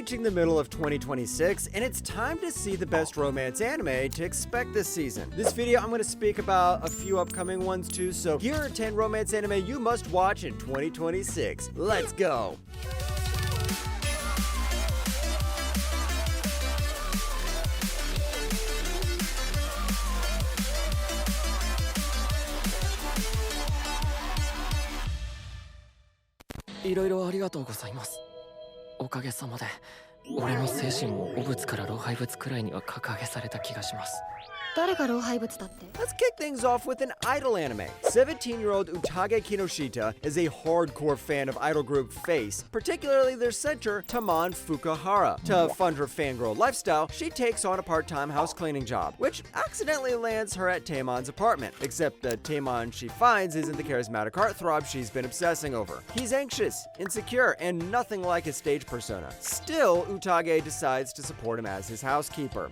reaching the middle of 2026, and it's time to see the best romance anime to expect this season. This video, I'm going to speak about a few upcoming ones too, so here are 10 romance anime you must watch in 2026. Let's go! Let's kick things off with an idol anime. 17-year-old Utage Kinoshita is a hardcore fan of idol group Face, particularly their center, Taman Fukuhara. To fund her fangirl lifestyle, she takes on a part-time house cleaning job, which accidentally lands her at Taemon's apartment. Except the Taemon she finds isn't the charismatic heartthrob she's been obsessing over. He's anxious, insecure, and nothing like his stage persona. Still, Utage decides to support him as his housekeeper.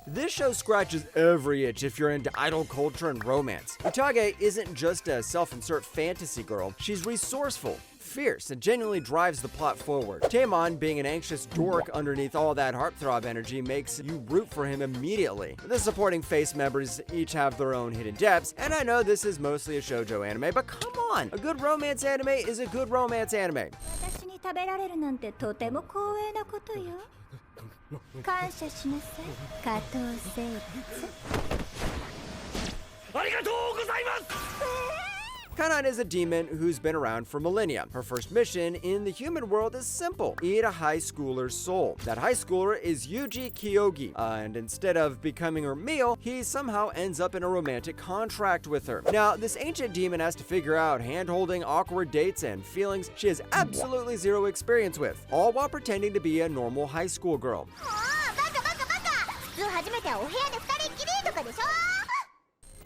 This show scratches every itch if you're into idol culture and romance. Utage isn't just a self-insert fantasy girl, she's resourceful, fierce, and genuinely drives the plot forward. Taemon, being an anxious dork underneath all that heartthrob energy, makes you root for him immediately. The supporting Face members each have their own hidden depths, and I know this is mostly a shoujo anime, but come on! A good romance anime is a good romance anime. Kanan is a demon who's been around for millennia. Her first mission in the human world is simple: eat a high schooler's soul. That high schooler is Yuji Kyogi, and instead of becoming her meal, he somehow ends up in a romantic contract with her. Now, this ancient demon has to figure out hand-holding, awkward dates, and feelings she has absolutely zero experience with, all while pretending to be a normal high school girl.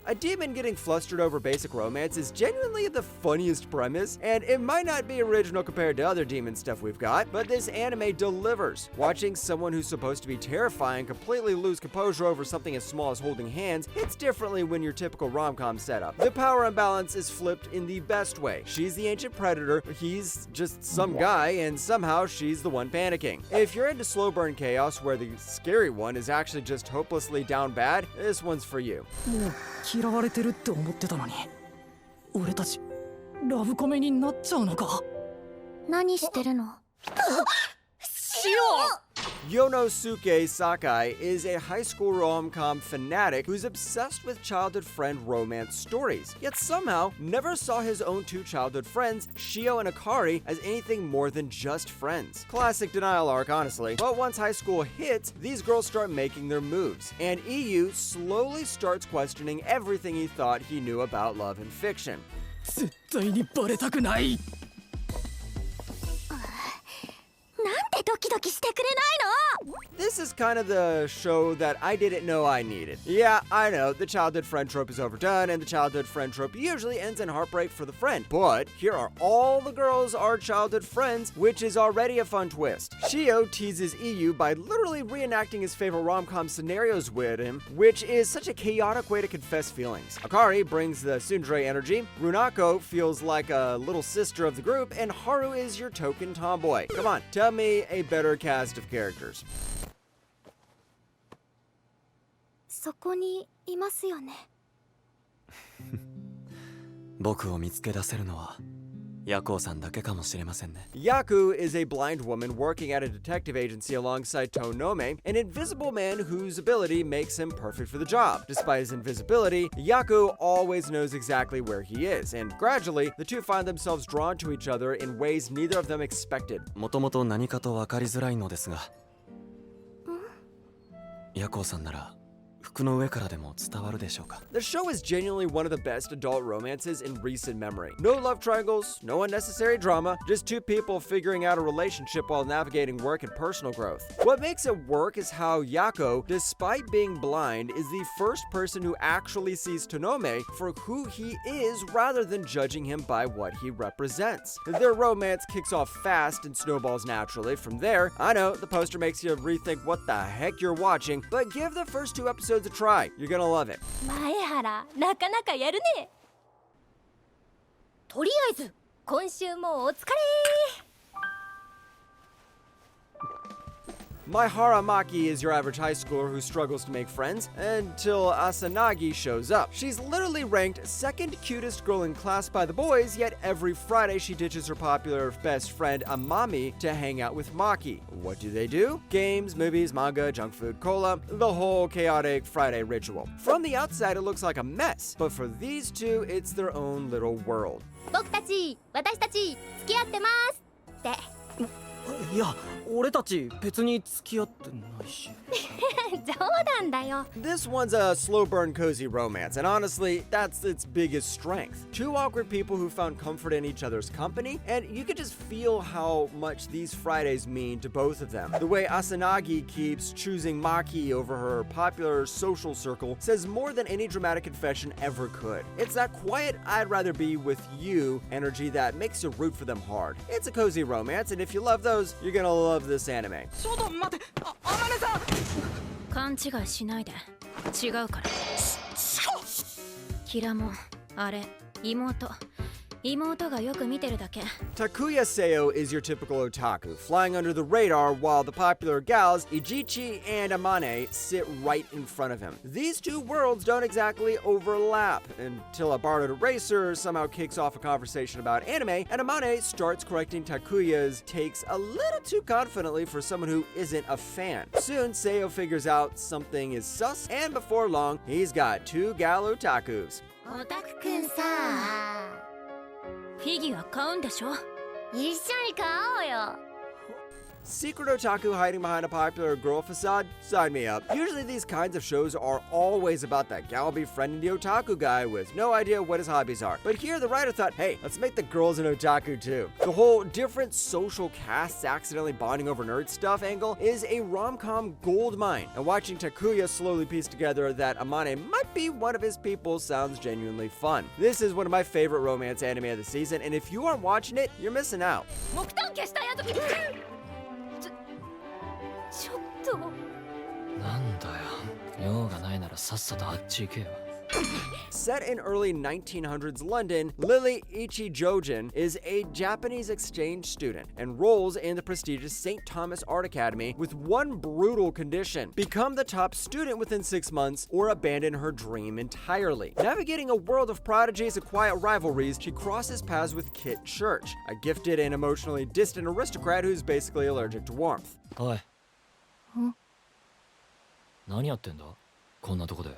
A demon getting flustered over basic romance is genuinely the funniest premise, and it might not be original compared to other demon stuff we've got, but this anime delivers. Watching someone who's supposed to be terrifying completely lose composure over something as small as holding hands hits differently when your typical rom-com setup. The power imbalance is flipped in the best way. She's the ancient predator, he's just some guy, and somehow she's the one panicking. If you're into slow burn chaos where the scary one is actually just hopelessly down bad, this one's for you. 嫌われてるって思ってたのに俺たちラブコメになっちゃうのか何してるの Yonosuke Sakai is a high school rom-com fanatic who's obsessed with childhood friend romance stories, yet somehow never saw his own two childhood friends, Shio and Akari, as anything more than just friends. Classic denial arc, honestly. But once high school hits, these girls start making their moves, and EU slowly starts questioning everything he thought he knew about love and fiction. 絶対にバレたくないなんでドキドキしてくれないの This is kind of the show that I didn't know I needed. Yeah, I know, the childhood friend trope is overdone, and the childhood friend trope usually ends in heartbreak for the friend. But here are all the girls are childhood friends, which is already a fun twist. Shio teases EU by literally reenacting his favorite rom-com scenarios with him, which is such a chaotic way to confess feelings. Akari brings the tsundere energy, Runako feels like a little sister of the group, and Haru is your token tomboy. Come on, tell me a better cast of characters. そこにいますよね僕を見つけ出せるのはヤコウさんだけかもしれませんね Yaku is a blind woman working at a detective agency alongside Tonome, an invisible man whose ability makes him perfect for the job. Despite his invisibility, Yaku always knows exactly where he is, and gradually, the two find themselves drawn to each other in ways neither of them expected. もともと何かと分かりづらいのですがヤコウさんなら服の上からでも伝わるでしょうか The show is genuinely one of the best adult romances in recent memory. No love triangles, no unnecessary drama, just two people figuring out a relationship while navigating work and personal growth. What makes it work is how Yako, despite being blind, is the first person who actually sees Tonome for who he is rather than judging him by what he represents. Their romance kicks off fast and snowballs naturally. From there, I know, the poster makes you rethink what the heck you're watching, but give the first 2 episodes a try. You're gonna love it. 前原なかなかやるねとりあえず今週もお疲れ。 My Haramaki is your average high schooler who struggles to make friends until Asanagi shows up. She's literally ranked second cutest girl in class by the boys, yet every Friday she ditches her popular best friend Amami to hang out with Maki. What do? Games, movies, manga, junk food, cola, the whole chaotic Friday ritual. From the outside it looks like a mess, but for these two it's their own little world. 僕たち私たち付き合ってますって。いや俺たち別に付き合ってないし。冗談だよ。 This one's a slow burn cozy romance, and honestly, that's its biggest strength. Two awkward people who found comfort in each other's company, and you can just feel how much these Fridays mean to both of them. The way Asanagi keeps choosing Maki over her popular social circle says more than any dramatic confession ever could. It's that quiet I'd rather be with you energy that makes you root for them hard. It's a cozy romance, and if you love those, you're gonna love this anime. ちょっと待って、あまねさん。勘違いしないで。違うから。キラもあれ妹がよく見てるだけ。 Takuya Seo is your typical otaku, flying under the radar while the popular gals Ijichi and Amane sit right in front of him. These two worlds don't exactly overlap until a borrowed eraser somehow kicks off a conversation about anime, and Amane starts correcting Takuya's takes a little too confidently for someone who isn't a fan. Soon, Seo figures out something is sus, and before long, he's got two gal otakus. オタクくんさ、フィギュア買うんでしょ。一緒に買おうよ。 Secret otaku hiding behind a popular girl facade? Sign me up. Usually these kinds of shows are always about that gal befriending the otaku guy with no idea what his hobbies are. But here the writer thought, hey, let's make the girls an otaku too. The whole different social casts accidentally bonding over nerd stuff angle is a rom-com goldmine. And watching Takuya slowly piece together that Amane might be one of his people sounds genuinely fun. This is one of my favorite romance anime of the season, and if you aren't watching it, you're missing out. 木炭消したやつ。ちょっと。なんだよ。用がないならさっさとあっち行けよ。 Set in early 1900s London, Lily Ichijojin is a Japanese exchange student and enrolls in the prestigious St. Thomas Art Academy with one brutal condition: become the top student within 6 months or abandon her dream entirely. Navigating a world of prodigies and quiet rivalries, she crosses paths with Kit Church, a gifted and emotionally distant aristocrat who's basically allergic to warmth. おい。何やってんだこんなとこで。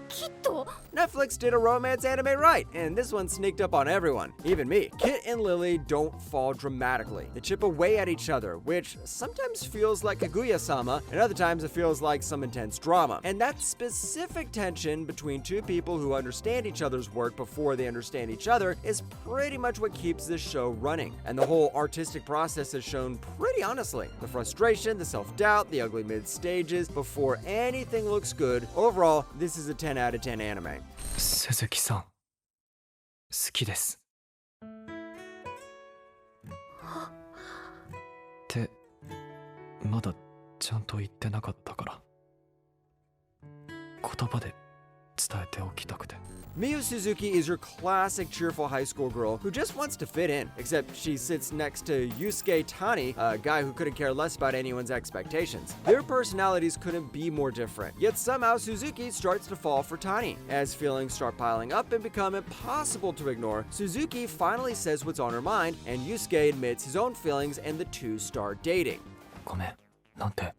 きっと。 Netflix did a romance anime right, and this one sneaked up on everyone, even me. Kit and Lily don't fall dramatically. They chip away at each other, which sometimes feels like Kaguya-sama, and other times it feels like some intense drama. And that specific tension between two people who understand each other's work before they understand each other is pretty much what keeps this show running. And the whole artistic process is shown pretty honestly. The frustration, the self-doubt, the ugly mid-stages, before anything looks good. Overall, this is a 10 out of 10 anime. 鈴木さん好きですってまだちゃんと言ってなかったから言葉で伝えておきたくて Miyu Suzuki is your classic cheerful high school girl who just wants to fit in, except she sits next to Yusuke Tani, a guy who couldn't care less about anyone's expectations. Their personalities couldn't be more different, yet somehow Suzuki starts to fall for Tani. As feelings start piling up and become impossible to ignore, Suzuki finally says what's on her mind, and Yusuke admits his own feelings and the two start dating. ごめんなんて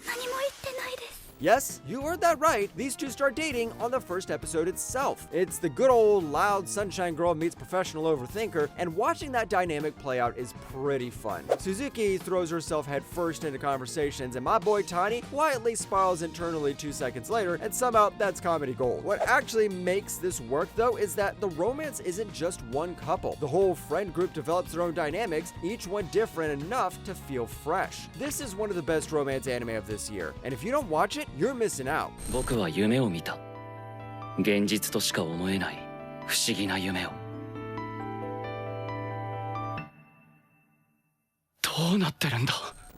何も言ってないです。 Yes, you heard that right. These two start dating on the first episode itself. It's the good old loud sunshine girl meets professional overthinker, and watching that dynamic play out is pretty fun. Suzuki throws herself headfirst into conversations, and my boy Tani quietly spirals internally 2 seconds later, and somehow that's comedy gold. What actually makes this work, though, is that the romance isn't just one couple. The whole friend group develops their own dynamics, each one different enough to feel fresh. This is one of the best romance anime of this year, and if you don't watch it, you're missing out. 僕は夢を見た現実としか思えない不思議な夢をどうなってるんだ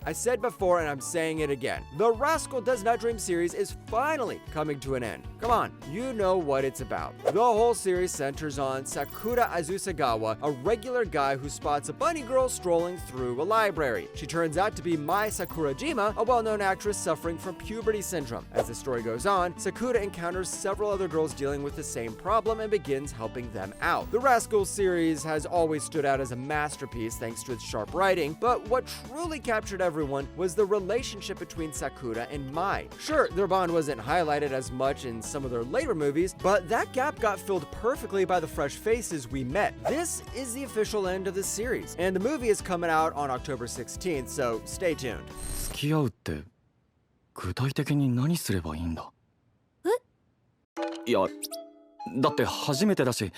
I said before and I'm saying it again. The Rascal Does Not Dream series is finally coming to an end. Come on, you know what it's about. The whole series centers on Sakura Azusagawa, a regular guy who spots a bunny girl strolling through a library. She turns out to be Mai Sakurajima, a well-known actress suffering from puberty syndrome. As the story goes on, Sakura encounters several other girls dealing with the same problem and begins helping them out. The Rascal series has always stood out as a masterpiece thanks to its sharp writing, but what truly captured everyone was the relationship between Sakura and Mai. Sure, their bond wasn't highlighted as much in some of their later movies, but that gap got filled perfectly by the fresh faces we met. This is the official end of the series, and the movie is coming out on October 16th, so stay tuned. 付き合うって具体的に何すればいいんだ？いや、だって初めてだし、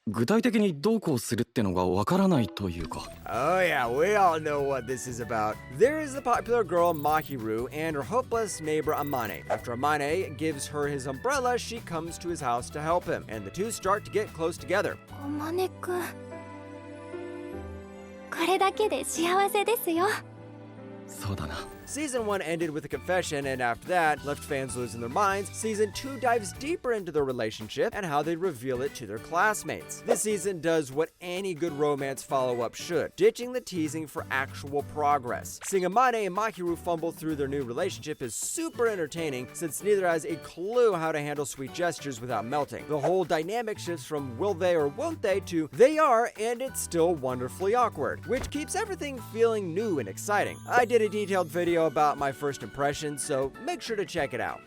具体的にどうこうするってのがわからないというか。 Oh yeah, we all know what this is about. There is the popular girl Mahiru and her hopeless neighbor Amane. After Amane gives her his umbrella, she comes to his house to help him, and the two start to get close together. おまねくん、これだけで幸せですよ。そうだな。 Season 1 ended with a confession, and after that, left fans losing their minds. Season 2 dives deeper into their relationship and how they reveal it to their classmates. This season does what any good romance follow-up should, ditching the teasing for actual progress. Seeing Amane and Mahiru fumble through their new relationship is super entertaining, since neither has a clue how to handle sweet gestures without melting. The whole dynamic shifts from will they or won't they to they are, and it's still wonderfully awkward, which keeps everything feeling new and exciting. I did a detailed video about my first impressions, so make sure to check it out.